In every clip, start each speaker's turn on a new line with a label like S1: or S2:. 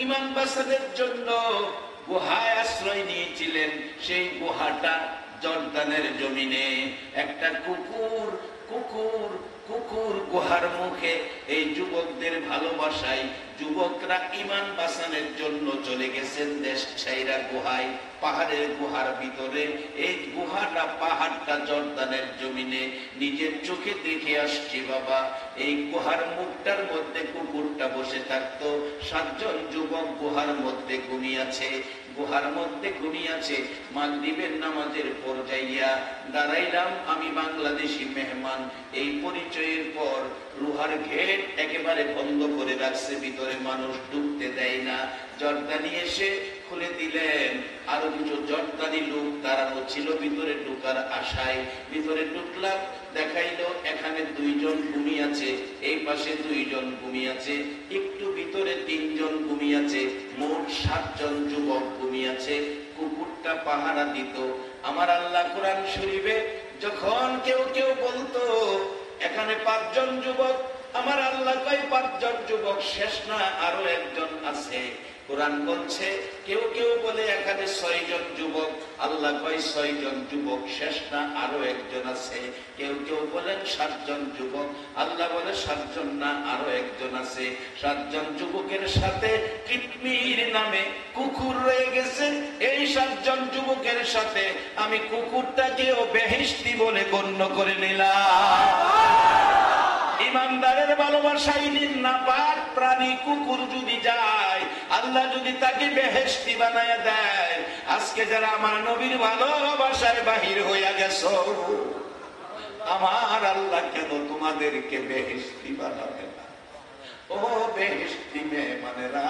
S1: ইমান বাঁচানোর জন্য গুহায় আশ্রয় নিয়েছিলেন। সেই গুহাটা জর্দানের জমিনে। একটা কুকুর কুকুর কুকুর গুহার মুখে এই যুবকদের ভালোবাসায় যুবকরা ইমান বাঁচানোর জন্য চলে গেছেন দেশ ছাইরা গুহায়, পাহাড়ের গুহার ভিতরে। এই গুহাটা পাহাড়টা জর্দানের জমিনে নিজের চোখে দেখে আসছি বাবা। এই গুহার মুখটার মধ্যে কুকুরটা বসে থাকতো। 7 জন যুবক গুহার মধ্যে ঘুমিয়েছে, গুহার মধ্যে ঘুমিয়েছে। মাগরিবের নামাজের পর যাইয়া দাঁড়াইলাম আমি বাংলাদেশি মেহমান। এই পরিচয়ের পর লোহার গেট একেবারে বন্ধ করে রাখছে, ভিতরে মানুষ ঢুকতে দেয় না। জর্দানি এসে খুলে দিলেন। আরো কিছু জর্দানি লোক দাঁড়ানো ছিল ভিতরে ঢুকার আশায়। ভিতরে ঢুকলাম, দেখাইলো এখানে 2 জন ঘুমিয়েছে, এই পাশে 2 জন ঘুমিয়েছে, একটু ভিতরে 3 জন ঘুমিয়েছে, মোট 7 জন যুবক ঘুমিয়েছে। কুকুরটা পাহারা দিত। আমার আল্লাহ কোরআন শরীফে যখন কেউ কেউ বলতো এখানে 5 জন যুবক, আমার আল্লাহ কয় 5 জন যুবক শেষ না, আরো একজন আছে। কোরআন বলছে কেউ কেউ বলে এখানে 6 জন যুবক, আল্লাহ কয় 6 জন যুবক শেষ না, আরো একজন আছে। কেউ কেউ বলেন 7 জন যুবক, আল্লাহ বলে 7 জন না, আরো একজন আছে। 7 জন যুবকের সাথে কিতমির নামে কুকুর রয়ে গেছে। এই 7 জন যুবকের সাথে আমি কুকুরটাকেও বেহেশতি বলে গণ্য করে নিলাম। ইমানদারের ভালোবাসাই নাপাক প্রাণী কুকুর যদি যায়, আল্লাহ যদি তাকে বেহেশতি বানায় দেয়। আজকে যারা আমার নবীর ভালোবাসায় বাহির হইয়া গেছো, আমার আল্লাহ কেন তোমাদেরকে বেহেশতি বানাবে না? ও বেহেশতি মেহমানেরা,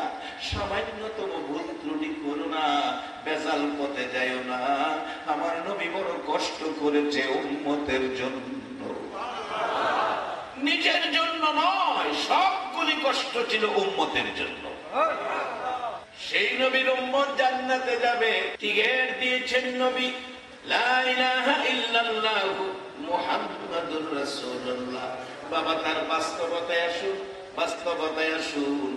S1: সামান্যতম ভুল ত্রুটি করো না, বেজাল পথে যাইও না। আমার নবী বড় কষ্ট করেছে উম্মতের জন্য, নিজের জন্য নয়। সবগুলি কষ্ট ছিল উম্মতের জন্য। সেই নবীর উম্মত জান্নাতে যাবে, টিকেট দিয়েছেন নবী। লা ইলাহা ইল্লাল্লাহু মুহাম্মাদুর রাসূলুল্লাহ। বাবা তার বাস্তবতায় আসুন, বাস্তবতায় আসুন,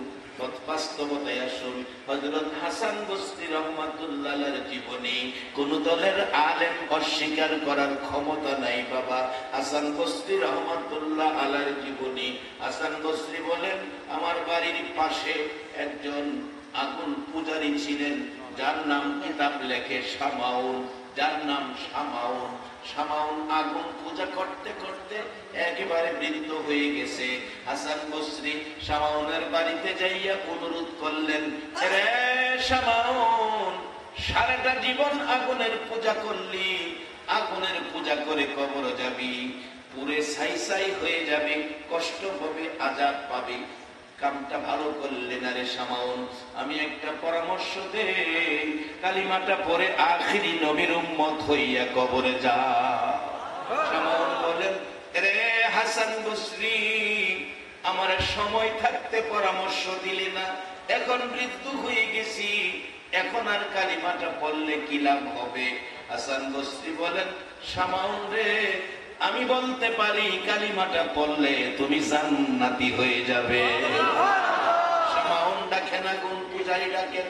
S1: বাস্তবতায় আসুন। হযরত হাসান বসরি রাহমাতুল্লাহ আলাইহির জীবনী কোন দলের আলেম অস্বীকার করার ক্ষমতা নাই বাবা। হাসান বসরি রাহমাতুল্লাহ আলাইহির জীবনী। হাসান বসরি বলেন আমার বাড়ির পাশে একজন আগুন পূজারী ছিলেন, যার নাম কিতাব লেখে শামাউন, যার নাম শামাউন। শামাউন আগুন পূজা করতে করতে একেবারে বৃদ্ধ হয়ে গেছে। হাসান বসরি শামাউনের বাড়িতে যাইয়া অনুরোধ করলেন, রে শামাউন, সারাটা জীবন আগুনের পূজা করলি, আগুনের পূজা করে কবর যাবি, পুরে ছাই ছাই হয়ে যাবে, কষ্ট হবে, আযাব পাবি, কামটা ভালো করলে না রে শামাউন। আমি একটা পরামর্শ দে, কালিমাটা পরে আখিরি নবীর উম্মত হইয়া কবরে যা। শামাউন বলেন, রে হাসান বসরি, আমার সময় থাকতে পরামর্শ দিলি না, এখন বৃদ্ধ হয়ে গেছি, এখন আর কালিমাটা পড়লে কি লাভ হবে? হাসান বসরি বলেন, শামাউন রে, আমি বলতে পারি কালিমাটা পড়লে তুমি জান্নাতি হয়ে যাবে। শামাউন ডাকেন, আগুন পূজারি ডাকেন,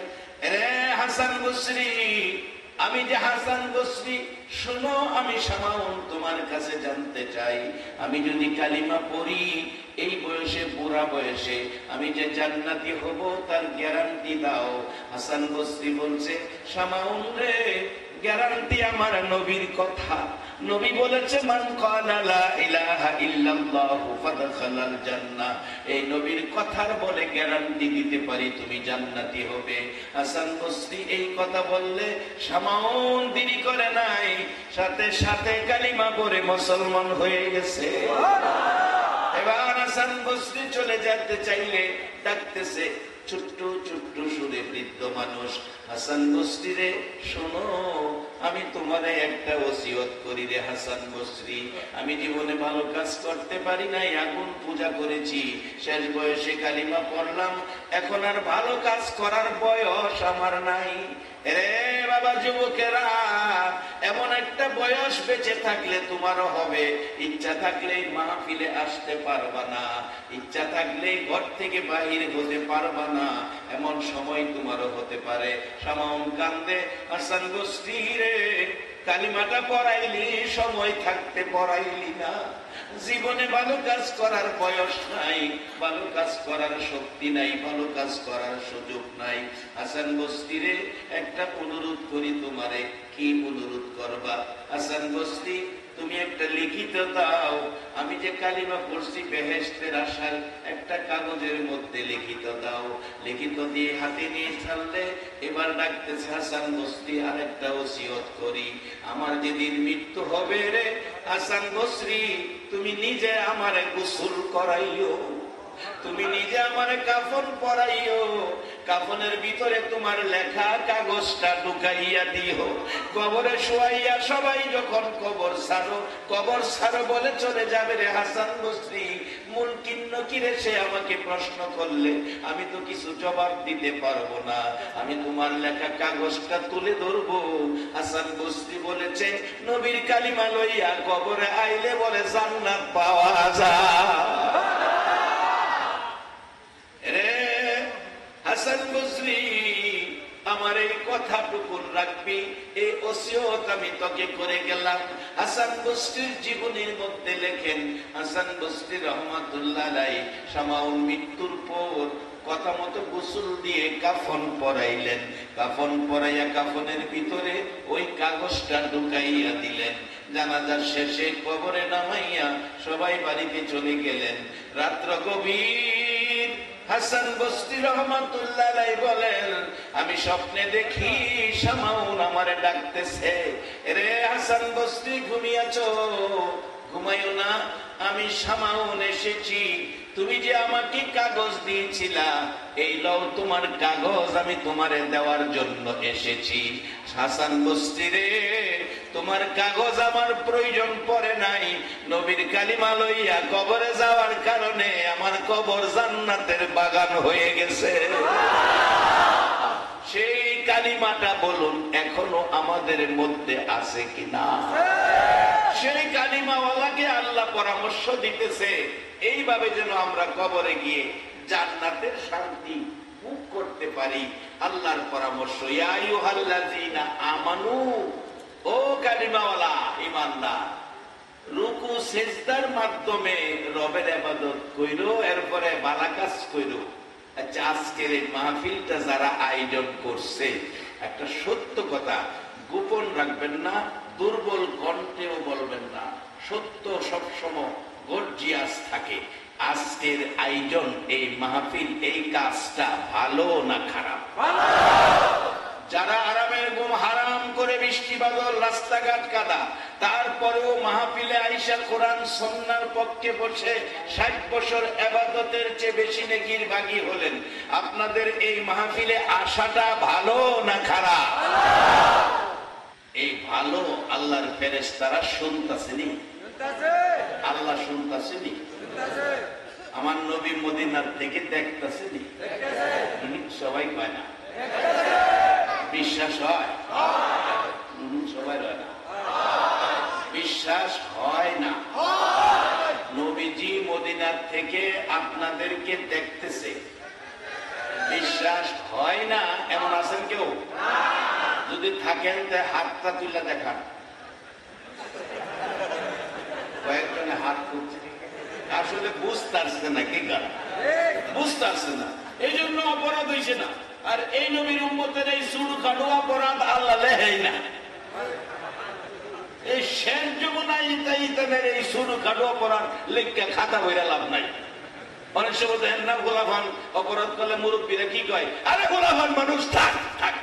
S1: রে হাসান বসরি, আমি যে হাসান বসরি, শোনো, আমি শামাউন তোমার কাছে জানতে চাই, আমি যদি কালিমা পড়ি এই বয়সে, বুড়া বয়সে, আমি যে জান্নাতি হব তার গ্যারান্টি দাও। হাসান বসরি বলছে, শামাউন রে, গ্যারান্টি আমার নবীর কথা। নবী বলেছে, মান ক্বালা লা ইলাহা ইল্লাল্লাহু ফাদখালাল জান্নাহ। এই নবীর কথার বলে গ্যারান্টি দিতে পারি তুমি জান্নাতি হবে। হাসান বসরি এই কথা বললে শামাউন দেরি করে নাই, সাথে সাথে কালিমা পড়ে মুসলমান হয়ে গেছে। এবার হাসান বসরি চলে যেতে চাইলে ডাকতেছে ছোট্ট ছোট্ট সুরে বৃদ্ধ মানুষ, হাসান বসরি রে, শোনো, আমি তোমারে একটা ওসিয়ত করি রে হাসান বসরি, আমি জীবনে ভালো কাজ করতে পারি নাই, আগুন পূজা করেছি, শেষ বয়সে কালিমা পড়লাম, এখন আর ভালো কাজ করার বয়স আমার নাই। রে বাবা যুবকেরা, এমন একটা বয়স বেঁচে থাকলে তোমারও হবে, ইচ্ছা থাকলেই মাহফিলে আসতে পারবা না, ইচ্ছা থাকলেই ঘর থেকে বাহির হতে পারবা না, এমন সময় তোমারও হতে পারে। সামাউন কান্দে, হাসান বসরি রে, কালিমাটা পড়াইলি, সময় থাকতে পড়াইলি না। জীবনে ভালো কাজ করার বয়স নাই, ভালো কাজ করার শক্তি নাই, ভালো কাজ করার সুযোগ নাই। হাসান বসরি রে, একটা অনুরোধ করি তোমারে। কি অনুরোধ করবা? হাসান বসরি, তুমি একটা লিখিত দাও। আমি যে কালিমা পড়ছি বেহেশতের আশার, একটা কাগজের মধ্যে লিখিত দাও। লিখিত দিয়ে হাতে নিয়ে ছাড়লে এবার ডাকতেছে হাসান বসরি, আরেকটা ওসিয়ত করি। আমার যেদিন মৃত্যু হবে রে হাসান বসরি, তুমি নিজে আমারে গোসল করাইও, তুমি নিজে আমারে কাফন পরাইও, কাফনের ভিতরে তোমার লেখা কাগজটা ঢুকাইয়া দিও। কবরে শোয়াইয়া সবাই যখন কবর ছাড়ো বলে চলে যাবে রে হাসান বসরি, মুনকির নকিরে সে আমাকে প্রশ্ন করলে আমি তো কিছু জবাব দিতে পারবো না, আমি তোমার লেখা কাগজটা তুলে ধরবো। হাসান বসরি বলেছে, নবীর কালিমা লইয়া কবরে আইলে বলে জান্নাত পাওয়া যায়। রে হাসান বসরি, আমার এই কথাটুকু রাখবি, এই ওসিয়ত আমি তোকে করে গেলাম। হাসান বসরির জীবনের মধ্যে লেখেন, হাসান বসরি রহমাতুল্লাহ আলাইহি সামাউল মৃত্যুর পর কথা মতো গোসল দিয়ে কাফন পরাইলেন। কাফন পরাইয়া কাফনের ভিতরে ওই কাগজটা ঢুকাইয়া দিলেন। জানাজার শেষে কবরে নামাইয়া সবাই বাড়িতে চলে গেলেন। রাত্র গভীর, হাসান বসরি রহমাতুল্লাহ আলাইহি বলেন, আমি স্বপ্নে দেখি সামাউন আমারে ডাকতেছে, রে হাসান বসরি ঘুমিয়েছো? ঘুমাইও না, আমি সামাউন এসেছি। তুমি যে আমাকে কাগজ দিয়েছিলা, এই লও তোমার কাগজ, আমি তোমারে দেওয়ার জন্য এসেছি। হাসান বসরি রে, তোমার কাগজ আমার প্রয়োজন পড়ে নাই, নবীর কালিমা লইয়া কবরে যাওয়ার কারণে আমার কবর জান্নাতের বাগান হয়ে গেছে। সেই কালিমাটা বলুন এখনো আমাদের মধ্যে আছে কিনা? সেই কালিমাওয়ালাকে আল্লাহ পরামর্শ দিতেছে, এইভাবে যেন আমরা কবরে গিয়ে জান্নাতের শান্তি ভোগ করতে পারি। আল্লাহর পরামর্শ, ইয়া আইয়ুহাল্লাযীনা আমানু, ও কালিমাওয়ালা ঈমানদার, রুকু সিজদার মাধ্যমে রবের ইবাদত কইরো, এরপরে ভালো কাজ কইরো। আচ্ছা, আজকের এই মাহফিলটা যারা আয়োজন করছে, একটা সত্য কথা গোপন রাখবেন না, দুর্বল কণ্ঠেও বলবেন না, সত্য সবসময় গর্জিয়াস থাকে। আজকের আয়োজন, এই মাহফিল, এই কাজটা ভালো না খারাপ? যারা আরামের ঘুম হারাম করে বৃষ্টি বাদল রাস্তাঘাট কাদা, তারপরেও মাহফিলে আইসা কোরআন সুন্নাহর পক্ষে বসে 60 বছর ইবাদতের চেয়ে বেশি নেকির ভাগী হলেন। আপনাদের এই মাহফিলে আসাটা ভালো না খারাপ? এই ভালো আল্লাহর ফেরেশতারা শুনতাছেনি, আল্লাহ শুনতাছেনি, আমার নবী মদিনার থেকে দেখতাছেনি। সবাই কয় না, বিশ্বাস হয়? সবাই হয় না, বিশ্বাস হয় না। নবীজি মদিনার থেকে আপনাদেরকে দেখতেছে, বিশ্বাস হয় না এমন আছেন কেউ? যদি থাকেন তা হাতটা তুলে দেখান। কয়েকজনে হাত তুলছে, আসলে বুঝতে পারছে না, কি কারণ বুঝতে পারছে না, এই জন্য অপরাধ হয়েছে না। আর এই নবীর উম্মতের এই সুর খাটো অপরাধ আল্লাহ লেহেই না। এই শেষ যমুনা ইতানের এই সুর খাটো অপরাধ লিখে খাতা বইরা লাভ নাই। অনেক সময় দেখেন না, গোলাফান অপরাধ করলে মুরব্বীরা কি কয়, আরে গোলাফান মানুষ থাক থাক।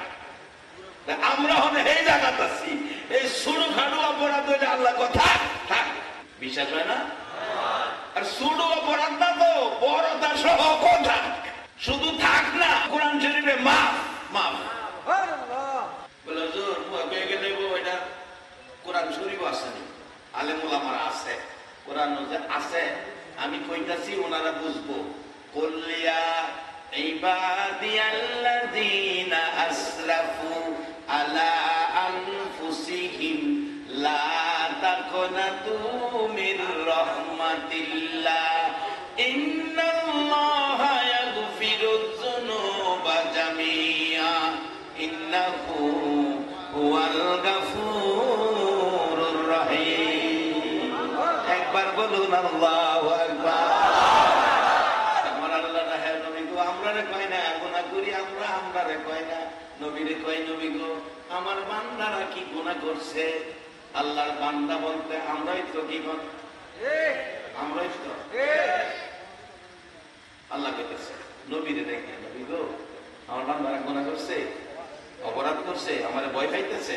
S1: আমরা হলে এই জায়গাতে আছি, এই সুর খাটো অপরাধ হইলে আল্লাহ কথা থাক, বিশ্বাস হয় না? আর সুর অপরাধ না তো বড়তা সহ কথা, শুধু থাক না, কোরআন শরীফে মাফ মাফ বলে হুজুর বেগে দেব, এটা কোরআন শরীফ আছে, আলেম ওলামার আছে, কোরআন আছে, আমি কইতাছি ওনারা বুঝবো। কুল্লিয়া আল্লাযীনা আসরাফু আলা আনফুসিহিম লা তাকনাতু মির রাহমাতিল্লাহ ইন্নাল্লাহা ইয়াগফিরুয যুনুবা জামিআ ইন্নাহু হুয়াল গাফুরুর রহিম। একবার বলুন আল্লাহু আকবার। আমার আল্লাহ না হে নবী গো, আমরারে কয় না গুনাহ করি, আমরারে কয় না, নবীরে কয় নবী গো আমার বান্দারা কি গুনাহ করছে। আল্লাহর বান্দা বলতে আমরাই তো কি বল, আমরাই তো। আল্লাহ কইতেছে নবীরে দেখে নবী গো আমার বান্দারা গুনাহ করছে, অপরাধ করছে, আমারে ভয় পাইতেছে।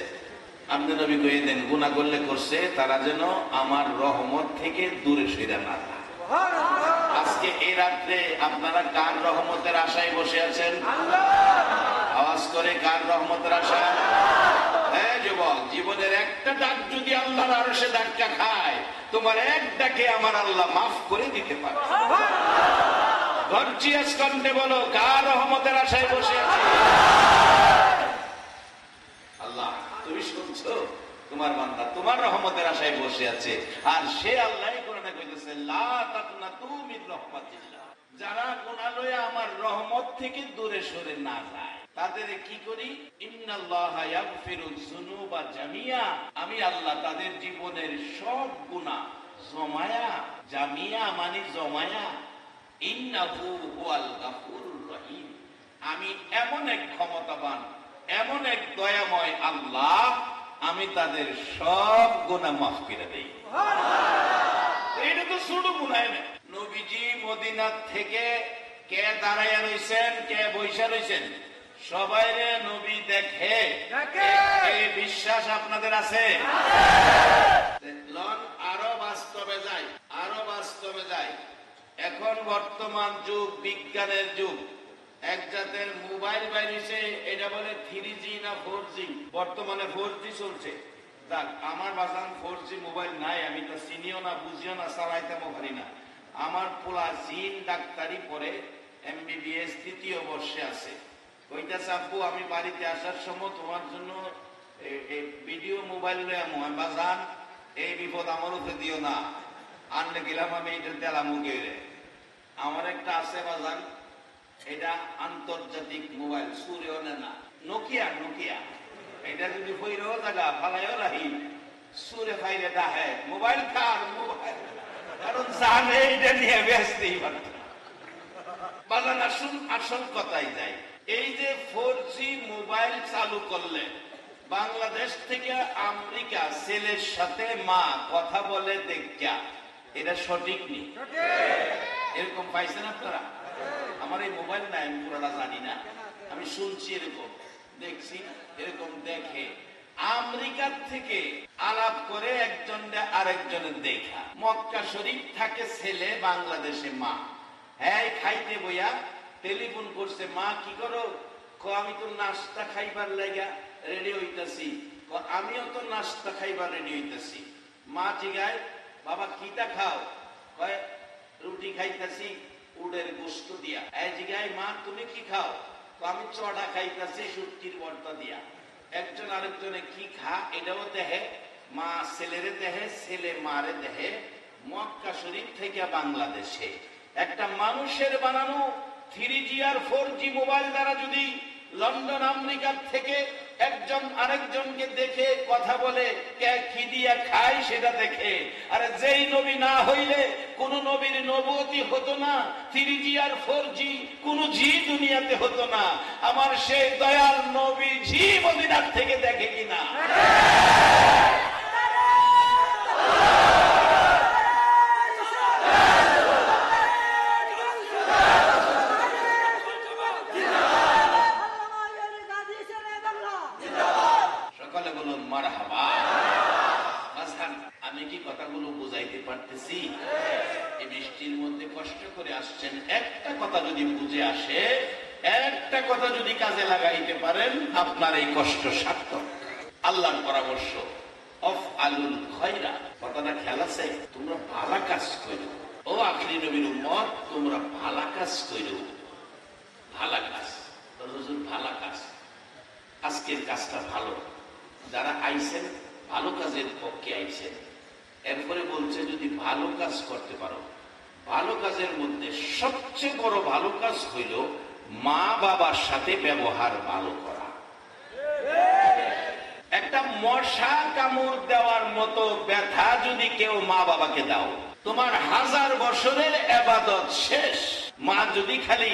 S1: আপনি নবী কইয়ে দেন গুনাহ করলে করছে, তারা যেন আমার রহমত থেকে দূরে সরে না যায়। আজকে এই রাত্রে আপনারা কার রহমতের আশায় বসে আছেন? আওয়াজ করে কার রহমতের আশায়? হ্যাঁ যুবক, জীবনের একটা ডাক যদি আল্লাহর আরশে ধাক্কা খায়, তোমার এক ডাকে আমার আল্লাহ মাফ করে দিতে পারে। গর্জিয়াস কণ্ঠে বলো কার রহমতের আশায় বসে আছে? আল্লাহ তুমি শুনছো, তোমার বান্দা তোমার রহমতের আশায় বসে আছে। আর সে আল্লাহই কোরআনে কইতেছে লা তাকনাতু মির রাহমাতিল্লাহ, যারা গুনাহ লয়ে আমার রহমত থেকে দূরে সরে না যায় তাদের কি করি? ইন্নাল্লাহা ইয়াগফিরুয যুনুবা জামিআ, আমি আল্লাহ তাদের জীবনের সব গুনাহ জমায়া, জামিয়া মানে জমায়া, ইন্নাহু হুয়াল গাফুরুর রহিম, আমি এমন এক ক্ষমতাবান, এমন এক দয়াময় আল্লাহ, আমি তাদের সব গুনাহ মাফ করে দেই। এটা তো ছোট গুনাহ না। নবীজি মদিনা থেকে কে দাঁড়াইয়া রইছেন, কে বইসা রইছেন, সবাইরে নবী দেখে, এই বিশ্বাস আপনাদের আছে? আরো বাস্তবে যাই, আরো বাস্তবে যাই। এখন বর্তমান যুগ বিজ্ঞানের যুগ, এক জাতের মোবাইল বাইরেছে, এটা বলে 3G না 4G, বর্তমানে 4G চলছে। দেখ আমার বাজান 4G মোবাইল নাই, আমি তো চিনিও না, বুঝিও না, চালাইতেও পারি না। আমার পোলা জিন ডাক্তারি পড়ে, MBBS 3য় বর্ষে আছে। কইতাছে আব্বু আমি বাড়িতে আসার সময় তোমার জন্য ভিডিও মোবাইল লয়ে আমু। বাজান এই বিপদ আমার উপরে দিও না, আনলে গেলাম আমি এটা দিলাম গেলে। আমার একটা আছে বাজান, এটা আন্তর্জাতিক মোবাইল, সুরেও না, নোকিয়া, নোকিয়া। এটা যদি হইরেও জায়গা ফালাইও রাহি, সুরে ফাইলে ডাহে মোবাইল কার মোবাইল, কারণ জানে এটা নিয়ে ব্যস্তই পারত। বাজান আসুন আসল কথাই যায়, এই যে 4G মোবাইল চালু করলে বাংলাদেশ থেকে আমেরিকা ছেলের সাথে মা কথা বলে দেখা, এটা সঠিক নেই? এরকম পাইছেন আপনারা? আমার এই মোবাইল নাই, আমি পুরোটা জানি না, আমি শুনছি এরকম, দেখছি এরকম। দেখে আমেরিকার থেকে আলাপ করে একজন আরেকজনের দেখা, মক্কা শরীফ থাকে ছেলে, বাংলাদেশে মা। হ্যাঁ খাইতে বইয়া টেলিফোন করছে, মা কি করো? আমি তো নাস্তা খাইবার লাগা রেডি হইতাছি। আমিও তো নাস্তা খাইবার রেডি হইতাছি। মা জিগায় বাবা কিটা খাও? রুটি খাইতাছি উডের গোস্ত দিয়া। এই জিগায় মা তুমি কি খাও? আমি চড়া খাইতাছি শুটকির ভর্তা দিয়া। একজন আরেকজনে কি খা এটাও দেহে, মা ছেলেরে দেহে, ছেলে মারে দেহে। মক্কা শরীফ থেকে বাংলাদেশে একটা মানুষের বানানো 3G আর 4G মোবাইল দ্বারা যদি লন্ডন আমেরিকার থেকে একজন আরেকজনকে দেখে কথা বলে, কে কি দিয়া খায় সেটা দেখে। আর যেই নবী না হইলে কোন নবীর নবুয়তি হতো না, 3G আর 4G কোন জি দুনিয়াতে হতো না। আমার সেই দয়াল নবী জি মদিনার থেকে দেখে কিনা? আমি কি কথাগুলো বুঝাইতে পারতেছি? এই বৃষ্টির মধ্যে কষ্ট করে আসছেন, একটা কথা যদি বুঝে আসে, একটা কথা যদি কাজে লাগাইতে পারেন, আপনার এই কষ্ট সার্থক। আল্লাহর পরামর্শ, অফ আলুল খয়রা, কথাটা খেয়াল আছে? তোমরা ভালো কাজ করো। ও আখিরি নবীর উম্মত, তোমরা ভালো কাজ করো, ভালো কাজ। হুজুর ভালো কাজ, আজকের কাজটা ভালো, যারা আইছেন ভালো কাজের পক্ষে আইছেন। এরপরে বলছে যদি ভালো কাজ করতে পারো, ভালো কাজের মধ্যে সবচেয়ে বড় ভালো কাজ হইল মা বাবার সাথে ব্যবহার ভালো করা। একটা মশা কামড় দেওয়ার মতো ব্যথা যদি কেউ মা বাবাকে দাও, তোমার 1000 বছরের ইবাদত শেষ। মা যদি খালি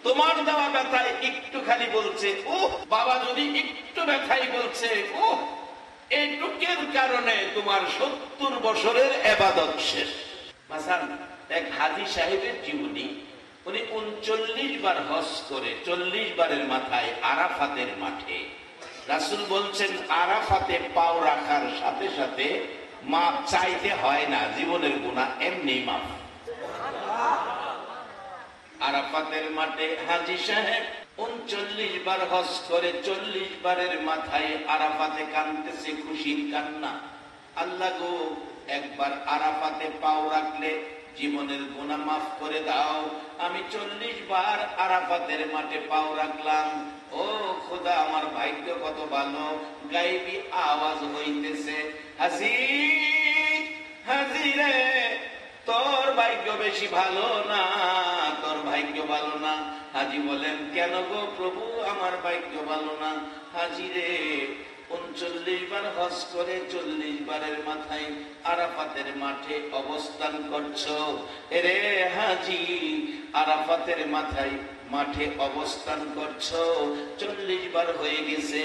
S1: তোমার দেওয়া ব্যথায় একটু খালি বলছে ও, বাবা যদি একটু ব্যথাই বলছে ও, এইটুকের কারণে তোমার 70 বছরের ইবাদত শেষ। মাসান এক হাজী সাহেবের জীবনী, উনি 39 বার হজ করে 40 বারের মাথায় আরাফাতের মাঠে। রাসূল বলছেন আরাফাতে পাও রাখার সাথে সাথে মাপ চাইতে হয় না, জীবনের গুনাহ এমনি মাফ। আরাফাতের মাঠে হাজী সাহেব 39 বার হজ করে 40 বারের মাথায় আরাফাতে কাঁদতেছে, খুশির কান্না। আল্লাহ গো, একবার আরাফাতে পাও রাখলে জীবনের গুনাহ মাফ করে দাও। আমি 40 বার আরাফাতের মাঠে পাও রাখলাম। ও খোদা, আমার ভাগ্য কত ভালো। গায়েবী আওয়াজ হইতেছে, হাজী হাজী রে, তোর ভাগ্য বেশি ভালো না, তোর ভাগ্য ভালো না। হাজী বলেন কেন গো প্রভু, আমার ভাগ্য ভালো না? হাজী রে, 39 বার হজ করে 40 বারের মাথায় আরাফাতের মাঠে অবস্থান করছো। এরে হাজী, আরাফাতের মাঠে অবস্থান করছো, 40 বার হয়ে গেছে।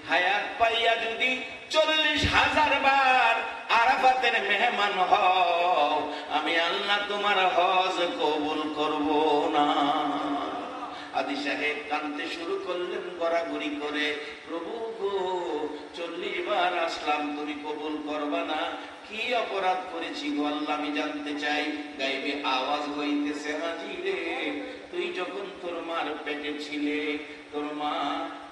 S1: হায়াত পাইয়া যদি 40,000 বার আরাফাতের মেহমান হও, আমি আল্লাহ তোমার হজ কবুল করব না। হাজী সাহেব কাঁদতে শুরু করলেন গড়াগড়ি করে, প্রভু গো, 40 বার আসলাম, তুমি কবুল করবা না? কি অপরাধ করেছি গো আল্লাহ, আমি জানতে চাই। গায়েবে আওয়াজ হইতেছে, হাজী রে, তুই যখন তোর মার পেটে ছিলে, তোর মা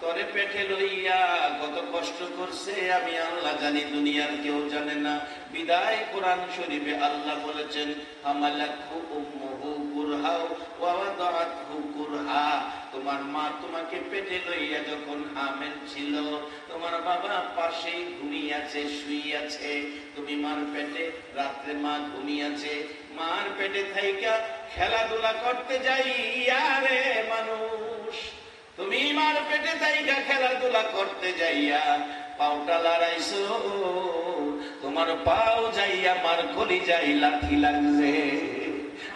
S1: তোরে পেটে লইয়া কত কষ্ট করছে আমি আল্লাহ জানি, দুনিয়ার কেউ জানে না। বিদায় কোরআন শরীফে আল্লাহ বলেছেন, হামালাতহু উম্মুহু কুরহা ওয়া ওয়াদাআতহু কুরহা। তোমার মা তোমাকে পেটে লইয়া যখন হামেল ছিল, তোমার বাবা পাশেই ঘুমিয়েছে, শুইয়াছে। তুমি মার পেটে, রাত্রে মা ঘুমিয়েছে, মার পেটে থাইকা খেলাধুলা করতে যাই। আরে মানুষ, তুমি মার পেটে থাইকা খেলাধুলা করতে যাইয়া পাউটা লড়াইছো, তোমার পাও যাইয়া মার কলিজায় লাথি লাগছে।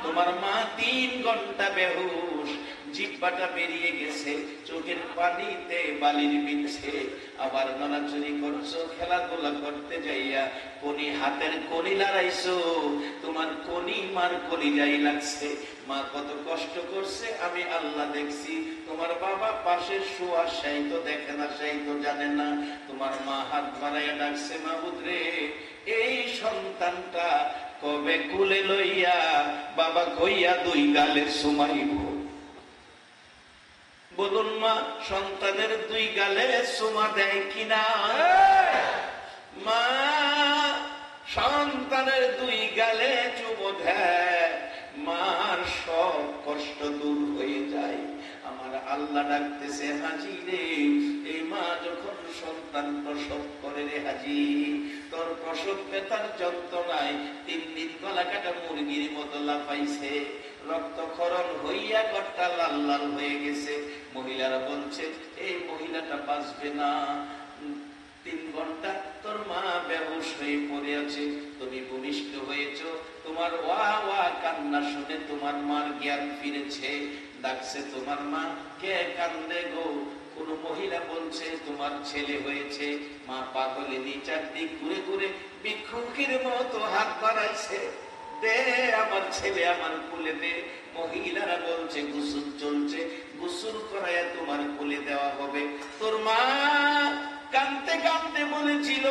S1: তোমার মা 3 ঘন্টা বেহুশ, জিহ্বাটা বেরিয়ে গেছে, চোখের পানিতে বালির বিছে। আবার নড়াচড়ি করছো, খেলাধুলা করতে যাইয়া কোনি হাতের কনি লড়াইছো, তোমার কনি মার কলিজায় লাগছে। মা কত কষ্ট করছে আমি আল্লাহ দেখছি। তোমার বাবা পাশে শোয়া, সেই তো দেখে না, সেই তো জানে না। তোমার মা হাত বাড়াইয়া ডাকছে, মাবুদ রে, এই সন্তানটা কবে কুলে লইয়া বাবা কইয়া 2 গালে সুমাইব? বলুন মা, সন্তানের 2 গালে সুমা দেয় কিনা? মা সন্তানের 2 গালে চুমো দেয়, মার সব কষ্ট দূর হয়ে যায়। আমার আল্লাহ ডাকতেছে, হাজী রে, এই মা যখন সন্তান প্রসব করে রে হাজী, তোর প্রসব ব্যথার যন্ত্রণায় 3 দিন গলা কাটা মুরগির মতো লাফাইছে, রক্তক্ষরণ হইয়া গট্টা লাল লাল হয়ে গেছে। মহিলারা বলছে এই মহিলাটা বাঁচবে না। 3 ঘন্টা তোর মা বেহুশ হয়ে পড়ে আছে, তুমি ভূমিষ্ঠ হয়েছ। তোমার ওয়া ওয়া কান্না শুনে তোমার মার জ্ঞান ফিরেছে। ডাকছে তোমার মা, কে কান্দে গো? কোন মহিলা বলছে তোমার ছেলে হয়েছে। মা পাগলে 2-4 দিক ঘুরে ঘুরে ভিক্ষুকের মতো হাত বাড়াইছে, দে আমার ছেলে আমার কোলে দে। মহিলারা বলছে গোসল চলছে, গোসল করাইয়া তোমার কোলে দেওয়া হবে। তোর মা কাঁদতে কাঁদতে বলেছিল,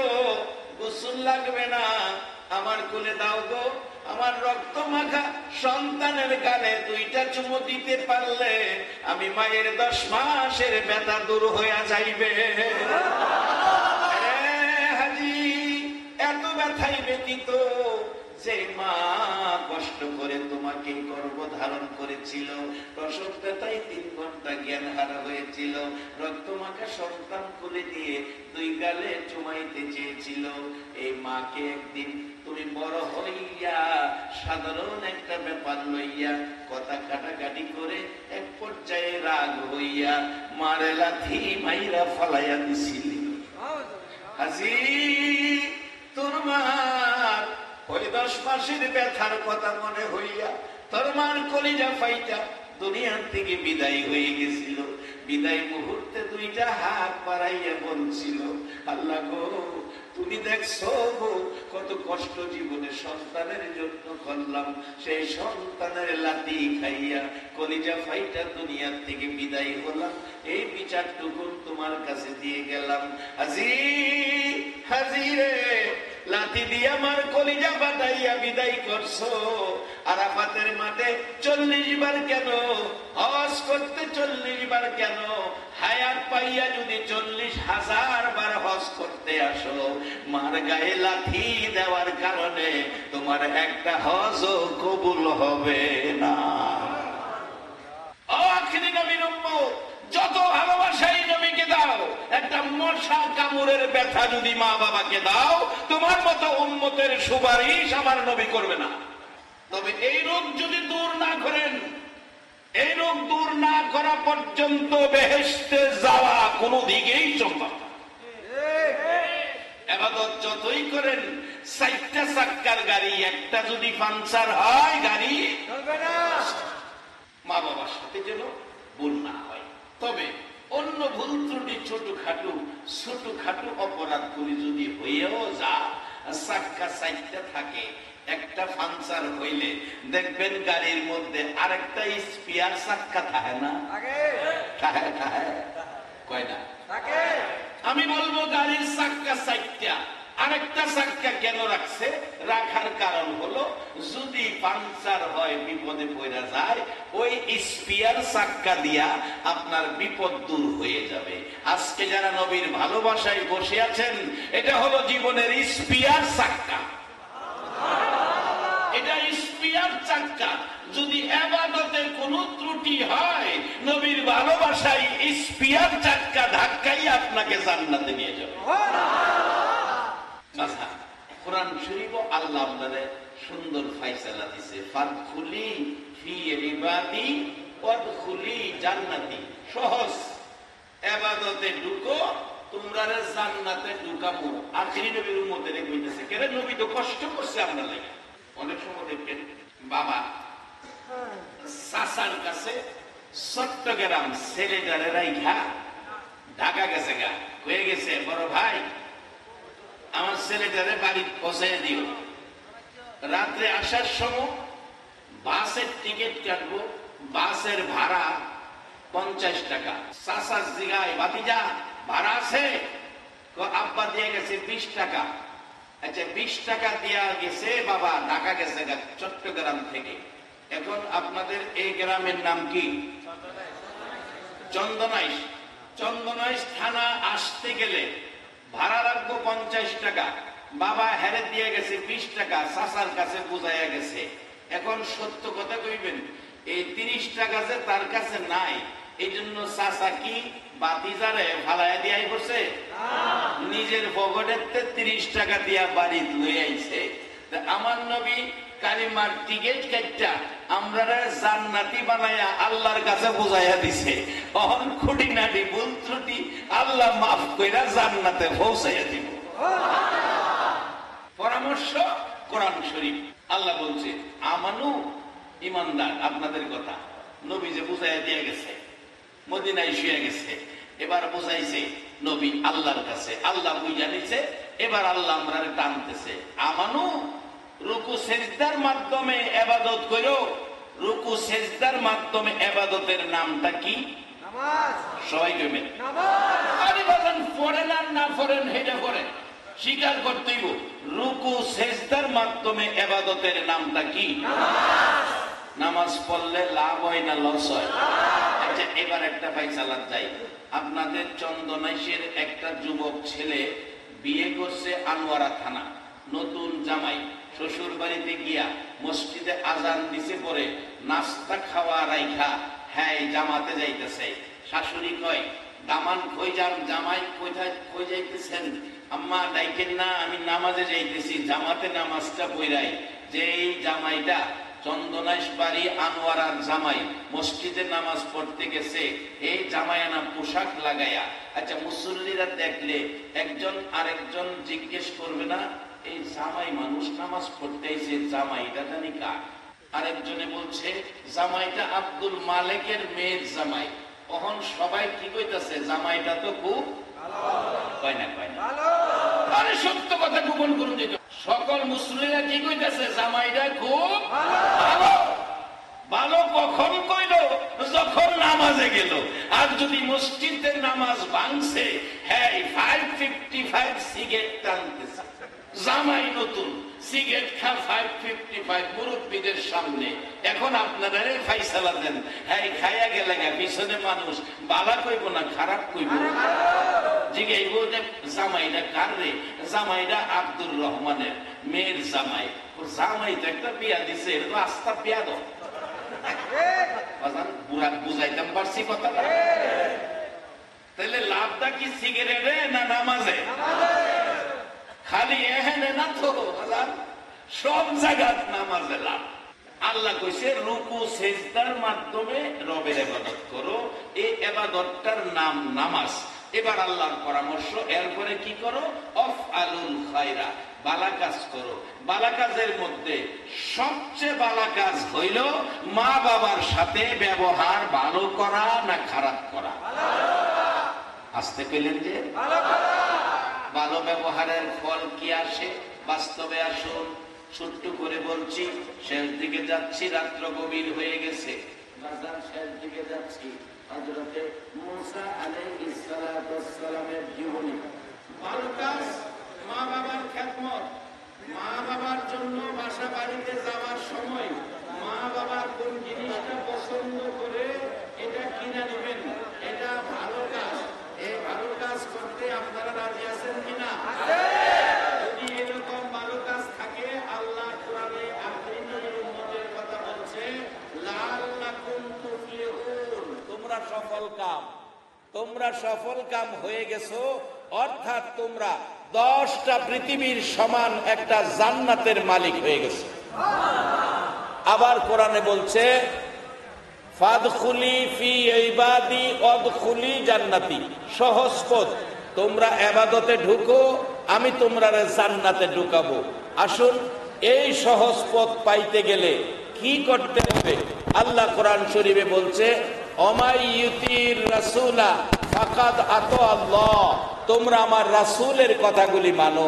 S1: গোসল লাগবে না, আমার কোলে দাও গো। আমার রক্ত মাখা সন্তানের গালে 2টা চুমো দিতে পারলে আমি মায়ের 10 মাসের ব্যথা দূর হইয়া যাইবে। হাজী, এত ব্যথাই ব্যতীত যে মা কষ্ট করে তোমাকে গর্ভধারণ করেছিল, প্রসব ব্যথায় 3 ঘন্টা জ্ঞান হারা হয়েছিল, রক্তমাখা সন্তান কোলে দিয়ে 2 গালে চুমাইতে চেয়েছিল, এই মাকে একদিন তুমি বড় হইয়া সাধারণ একটা ব্যাপার লইয়া কথা কাটাকাটি করে এক পর্যায়ে রাগ হইয়া মারে লাথি মাইরা ফালাইয়া দিছিলি। হাজি তোর মার ওই 10 মাসের ব্যথার কথা মনে হইয়া তোর মার কলিজা ফাইটা দুনিয়ার থেকে বিদায় হয়ে গেছিল। বিদায় মুহূর্তে 2টা হাত বাড়াইয়া বলছিল, আল্লাহ গো তুমি দেখছো গো কত কষ্ট জীবনে সন্তানের জন্য করলাম, সেই সন্তানের লাথি খাইয়া কলিজা ফাইটা দুনিয়ার থেকে বিদায় হলাম, এই বিচারটুকু তোমার কাছে দিয়ে গেলাম। হাজি হাজি রে, লাথি দিয়ে আমার কলিজা বাটাইয়া বিদায় করছো, আরাফাতের মাঠে 40 বার কেন, হজ করতে 40 বার কেন, হায়াত পাইয়া যদি 40,000 বার হজ করতে আসো, মার গায়ে লাথি দেওয়ার কারণে তোমার একটা হজও কবুল হবে না। আখিরি নবীর উম্মত, যত ভালোবাসাই নবীকে দাও, একটা মশা কামড়ের ব্যথা যদি মা বাবাকে দাও, তোমার মতো উম্মতের সুপারিশ আমার নবী করবে না। তবে এই রোগ যদি দূর না করেন, এই রোগ দূর না করা পর্যন্ত বেহেশতে যাওয়া কোনো দিকেই সম্ভব না। ইবাদত যতই করেন, 4টা চাক্কার গাড়ি একটা যদি পাঞ্চার হয় গাড়ি চলবে না। মা বাবার সাথে যেন ভুল না হয়। তবে অন্য ভুল ত্রুটি ছোটখাটো অপরাধ করে যদি হয়েও যা, চাক্কা 4টা থাকে, একটা পাঞ্চার হইলে দেখবেন গাড়ির মধ্যে আরেকটা স্পেয়ার চাক্কা থাকে না? কয় না? আমি বলবো গাড়ির চাক্কা 4টা, আরেকটা চাক্কা কেন রাখছে? রাখার কারণ হলো যদি পাঞ্চার হয়, বিপদে পড়া যায়, ওই স্পেয়ার চাক্কা দিয়া আপনার বিপদ দূর হয়ে যাবে। আজকে যারা নবীর ভালোবাসায় বসে আছেন, এটা হলো জীবনের স্পেয়ার চাক্কা, এটা স্পেয়ার চাক্কা। যদি ইবাদতে কোনো ত্রুটি হয়, নবীর ভালোবাসায় স্পেয়ার চাক্কা ধাক্কাই আপনাকে জান্নাতে নিয়ে যাবে। আচ্ছা, কোরআন শরীফ আল্লাহ আপনাদের সুন্দর ফায়সালা দিছে, ফাদখুলি ফি ইবাদি ওয়াদখুলি জান্নাতি। সহজ, ইবাদতে ঢুকো, তোমরা জান্নাতে ঢুকাবো। আখিরি নবীর উম্মতের কইতেছে, কেন নবী তো কষ্ট করছে আমরা লাগে। অনেক সময় দেখবেন বাবা চাচার কাছে চট্টগ্রাম ছেলেটারে রাইখা ঢাকা গেছে, গা হয়ে গেছে, বড় ভাই আমার ছেলেটারে বাড়ি পৌঁছে দিও। রাত্রে আসার সময় বাসের টিকিট কাটবো, বাসের ভাড়া 50 টাকা। চাচা জিগায়, ভাতিজা ভাড়া আছে? আব্বা দিয়ে গেছে 20 টাকা। আচ্ছা 20 টাকা দিয়া গেছে বাবা, ঢাকা গেছে চট্টগ্রাম থেকে। এখন আপনাদের এই গ্রামের নাম কি? চন্দনাইশ। চন্দনাইশ থানা আসতে গেলে ভাড়া রাখবো 50 টাকা। বাবা হেরে দিয়ে গেছে 20 টাকা, চাচার কাছে বুঝাইয়া গেছে। এখন সত্য কথা কইবেন, এই 30 টাকা যে তার কাছে নাই, এই জন্য চাচা কি বাতিজারে ফালাইয়া দিয়াই করছে? নিজের পকেটের 30 টাকা দিয়া বাড়ি লই আইছে। আমার নবী কালিমার টিকিট কাটটা আমরা জান্নাতি বানায়া আল্লাহর কাছে বুঝাইয়া দিছে। অহন খুঁটিনাটি ভুল ত্রুটি আল্লাহ মাফ কইরা জান্নাতে পৌঁছাইয়া দিব। পরামর্শ কোরআন শরীফ। আল্লাহ বলছে আমানু, ইমানদার। আপনাদের কথা নবী যে বুঝাইয়া দিয়ে গেছে, মদিনায় শুয়ে গেছে, এবার বুঝাইছে নবী আল্লাহর কাছে, আল্লাহ বুঝা নিছে, এবার আল্লাহ আমরা টানতেছে। আমানু, রুকু সেজদার মাধ্যমে ইবাদত করো। রুকু সেজদার মাধ্যমে ইবাদতের নামটা কি? নামাজ। সবাই কইবেন নামাজ। আরে বলেন পড়েন আর না পড়েন হেডে পড়েন, স্বীকার করতেইব রুকু সেজদার মাধ্যমে ইবাদতের নামটা কি? নামাজ। নামাজ পড়লে লাভ হয় না লস হয়? আচ্ছা এবার একটা ফায়সালা যাই। আপনাদের চন্দনাইশের একটা যুবক ছেলে বিয়ে করছে আনোয়ারা থানা, নতুন জামাই, শ্বশুর বাড়িতে গিয়া মসজিদে আজান দিছে পরে নাস্তা খাওয়া রাইখা হ্যাঁ জামাতে যাইতেছে। শাশুড়ি কয় দামান কই যান, জামাই কোথায় কই যাইতেছেন? আম্মা ডাইকেন না, আমি নামাজে যাইতেছি। জামাতে নামাজটা পড়াই। যে এই জামাইটা চন্দনাইশ বাড়ি আনোয়ারার জামাই মসজিদে নামাজ পড়তে গেছে, এই জামায়ানা পোশাক লাগাইয়া। আচ্ছা, মুসল্লিরা দেখলে একজন আরেকজন জিজ্ঞেস করবে না এই জামাই মানুষ নামাজ পড়তে এসে জামাইটা জানি কার? আরেকজনে বলছে জামাইটা আব্দুল মালিকের মেয়ের জামাই। তখন সবাই কি কইতাছে জামাইটা তো খুব কয় না কয় না। আরে সত্য কথা গোপন করুন যে সকল মুসলিমরা কি কইতাছে জামাইটা খুব ভালো। ভালো কখন কইল? যখন নামাজে গেল। আর যদি মসজিদের নামাজ ভাঙছে, হ্যাঁ 555 সিগারেট টানতেছে, জামাই নতুন সিগারেট খা 555 মুরব্বীদের সামনে। এখন আপনারা ফাইসালা দেন, হ্যাঁ খাইয়া গেলে পিছনে মানুষ বালা কইব না খারাপ কইব? জিগাইব যে জামাইটা কার রে? জামাইটা আব্দুর রহমানের মেয়ের জামাই। জামাই তো একটা বিয়া দিছে, এটা তো আস্থা বিয়া দাও। বুঝাইতাম পারছি কথাটা? তাহলে লাভটা কি সিগারেটে না নামাজে? খালি এখানে না তো, সব জায়গা নামাজে লাভ। আল্লাহ কইছে রুকু সেজদার মাধ্যমে রবের ইবাদত করো। এই ইবাদতটার নাম নামাজ। এবার আল্লাহর পরামর্শ, এরপরে কি করো? আফআলুল খায়রা, বালা কাজ করো। বালা কাজের মধ্যে সবচেয়ে বালা কাজ হইল মা বাবার সাথে ব্যবহার ভালো করা না খারাপ করা? আসতে পেলেন যে ভালো ব্যবহারের ফল কি আসে? বাস্তবে আসুন, ছোট্ট করে বলছি, শেষ দিকে যাচ্ছি, রাত্র গভীর হয়ে গেছে, শেষ দিকে যাচ্ছি। হযরতে মুসা আলাইহিস সালাতু ওয়াস সালামের জীবনী। ভালো কাজ, মা বাবার খেদমত, মা বাবার জন্য বাসা বাড়িতে যাওয়ার সময় মা বাবার কোন জিনিসটা পছন্দ করে এটা কিনে নেবেন, এটা ভালো কাজ। এই ভালো কাজ করতে আপনারা রাজি আছেন কিনা? যদি এরকম ভালো কাজ থাকে, আল্লাহ কোরআনে আখির নবীর উম্মতের কথা বলছে, লাআল্লাকুম তুফলিহুন, তোমরা সফল কাম, তোমরা সফল কাম হয়ে গেছো। অর্থাৎ তোমরা 10টা পৃথিবীর সমান একটা জান্নাতের মালিক হয়ে গেছো। আবার কোরআনে বলছে ফাদখুলি ফি ইবাদি ওয়াদখুলি জান্নাতি, সহজ পথ, তোমরা ইবাদতে ঢুকো, আমি তোমরা জান্নাতে ঢুকাবো। আসুন, এই সহজ পথ পাইতে গেলে কি করতে হবে? আল্লাহ কোরআন শরীফে বলছে অমাইয়ুতির রাসূলা ফাকাদ আতা আল্লাহ, তোমরা আমার রাসূলের কথাগুলি মানো।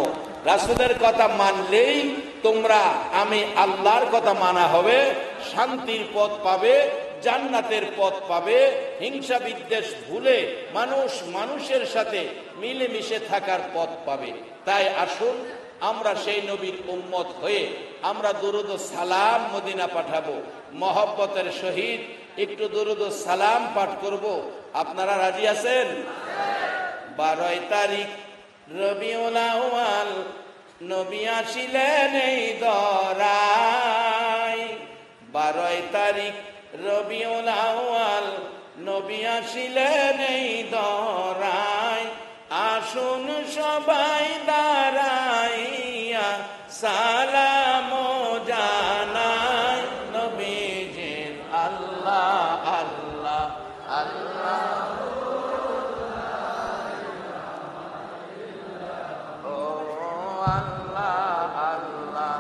S1: রাসূলের কথা মানলেই তোমরা আমি আল্লাহর কথা মানা হবে, শান্তির পথ পাবে, জান্নাতের পথ পাবে, হিংসা বিদ্বেষ ভুলে মানুষ মানুষের সাথে মিলেমিশে থাকার পথ পাবে। তাই আসুন আমরা সেই নবীর উম্মত হয়ে আমরা দুরুদ ও সালাম মদিনা পাঠাবো। মহব্বতের সহিত একটু দুরুদ ও সালাম পাঠ করব। আপনারা রাজি আছেন? 12 তারিখ রবিউল আউয়াল নবী আসিলেন এই দরায়। 12 তারিখ রবিউল আউয়াল নবী আসিলেন এই দরায়। আসুন সবাই দাঁড়াইয়া সালাম জানাই নবীজির আল্লাহ আল্লাহ আল্লাহ। ও আল্লাহ আল্লাহ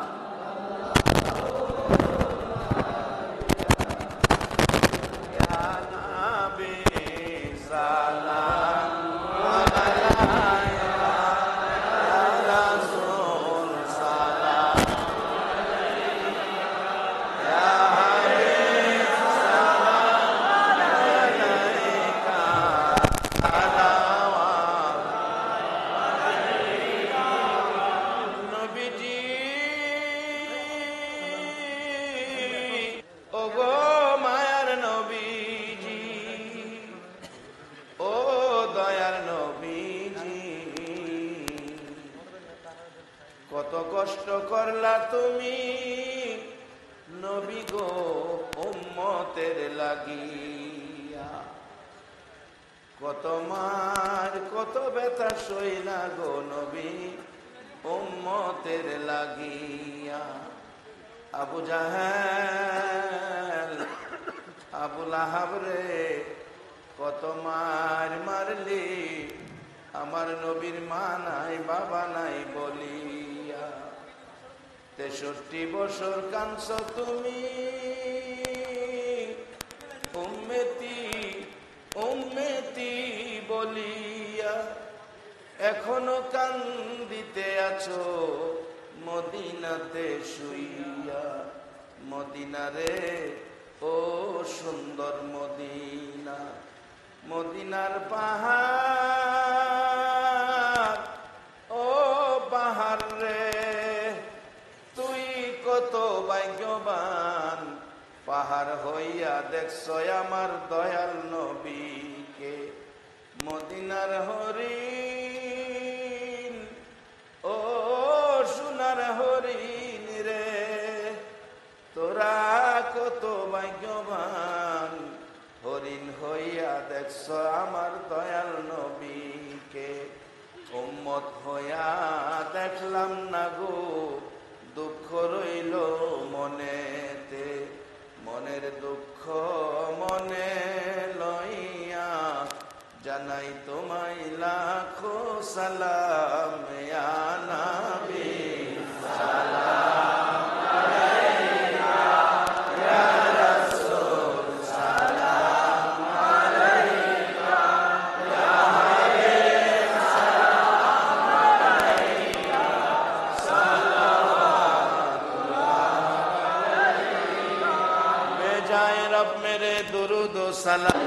S1: ইয়া নবী সালাম আলাইকা ইয়া রাসূল সালাম
S2: কষ্ট করলা তুমি নবী গো উম্মতের লাগিয়া, কত মার কত ব্যথা সইলা গো নবী উম্মতের লাগিয়া। আবু জাহেল আবু লাহাব রে কত মার মারলি আমার নবীর মা নাই বাবা নাই বলিয়া। 63 বছর কাঁদছ তুমি উম্মতি উম্মতি বলিয়া, এখনো কান্দিতে আছো মদিনাতে শুইয়া। মদিনা রে ও সুন্দর মদিনা, মদিনার পাহাড় ও পাহাড় রে তুই কত ভাগ্যবান, পাহাড় হইয়া দেখছ আমার দয়াল নবীকে। মদিনার হরিণ ও সোনার হরিণ রে তোরা কত ভাগ্যবান, হরিণ হইয়া দেখছ আমার দয়াল নবীকে। উম্মত হইয়া দেখলাম না গো দুঃখ রইল মনেতে, মনের দুঃখ মনে লইয়া জানাই তোমায় লাখো সালাম ইয়া নবী সালাম আলাইকা ইয়া রাসূল সালাম আলাইকা ইয়া হাবিব সালাম আলাইকা সালাওয়াতুল্লাহ আলাইকা। বেজায় রব মেরে দুরুদ ও সালাম